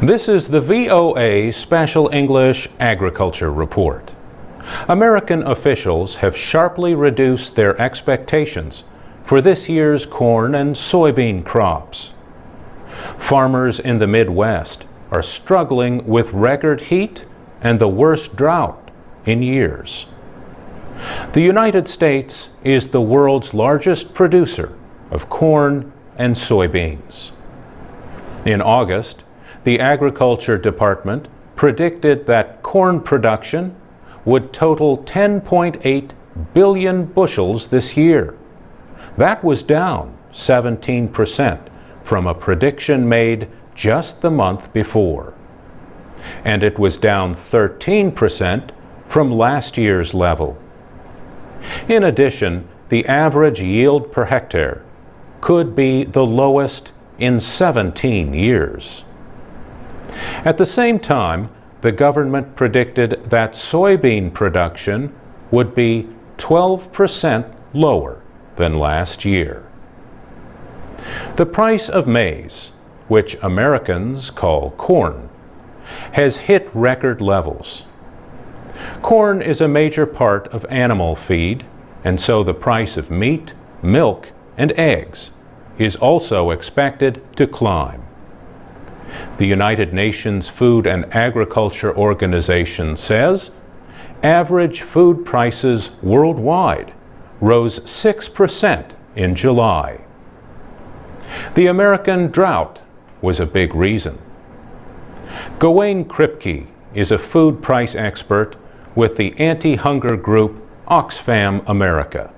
This is the VOA Special English Agriculture Report. American officials have sharply reduced their expectations for this year's corn and soybean crops. Farmers in the Midwest are struggling with record heat and the worst drought in years. The United States is the world's largest producer of corn and soybeans. In August, the Agriculture Department predicted that corn production would total 10.8 billion bushels this year. That was down 17% from a prediction made just the month before. And it was down 13% from last year's level. In addition, the average yield per hectare could be the lowest in 17 years. At the same time, the government predicted that soybean production would be 12% lower than last year. The price of maize, which Americans call corn, has hit record levels. Corn is a major part of animal feed, and so the price of meat, milk, and eggs is also expected to climb. The United Nations Food and Agriculture Organization says average food prices worldwide rose 6% in July. The American drought was a big reason. Gawain Kripke is a food price expert with the anti-hunger group Oxfam America.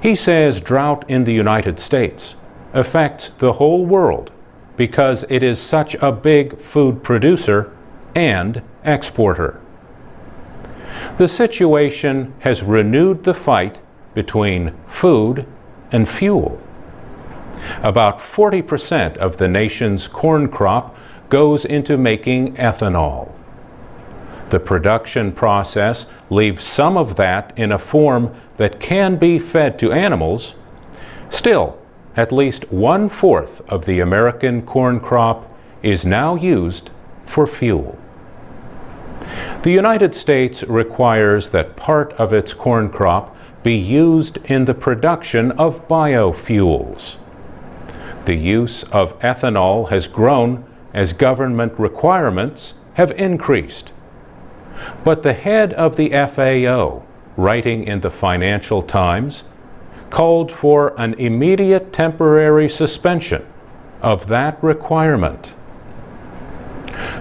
He says drought in the United States affects the whole world because it is such a big food producer and exporter. The situation has renewed the fight between food and fuel. About 40% of the nation's corn crop goes into making ethanol. The production process leaves some of that in a form that can be fed to animals. Still, at least 1/4 of the American corn crop is now used for fuel. The United States requires that part of its corn crop be used in the production of biofuels. The use of ethanol has grown as government requirements have increased. But the head of the FAO, writing in the Financial Times, called for an immediate temporary suspension of that requirement.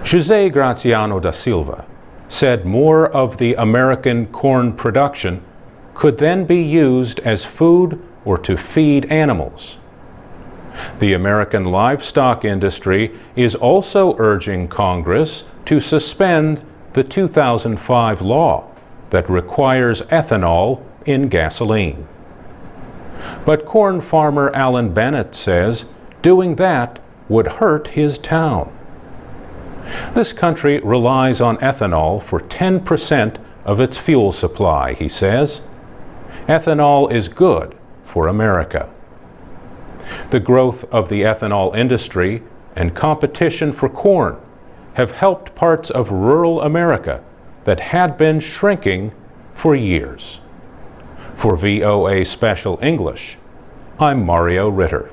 José Graziano da Silva said more of the American corn production could then be used as food or to feed animals. The American livestock industry is also urging Congress to suspend the 2005 law that requires ethanol in gasoline. But corn farmer Alan Bennett says doing that would hurt his town. This country relies on ethanol for 10% of its fuel supply, he says. Ethanol is good for America. The growth of the ethanol industry and competition for corn have helped parts of rural America that had been shrinking for years. For VOA Special English, I'm Mario Ritter.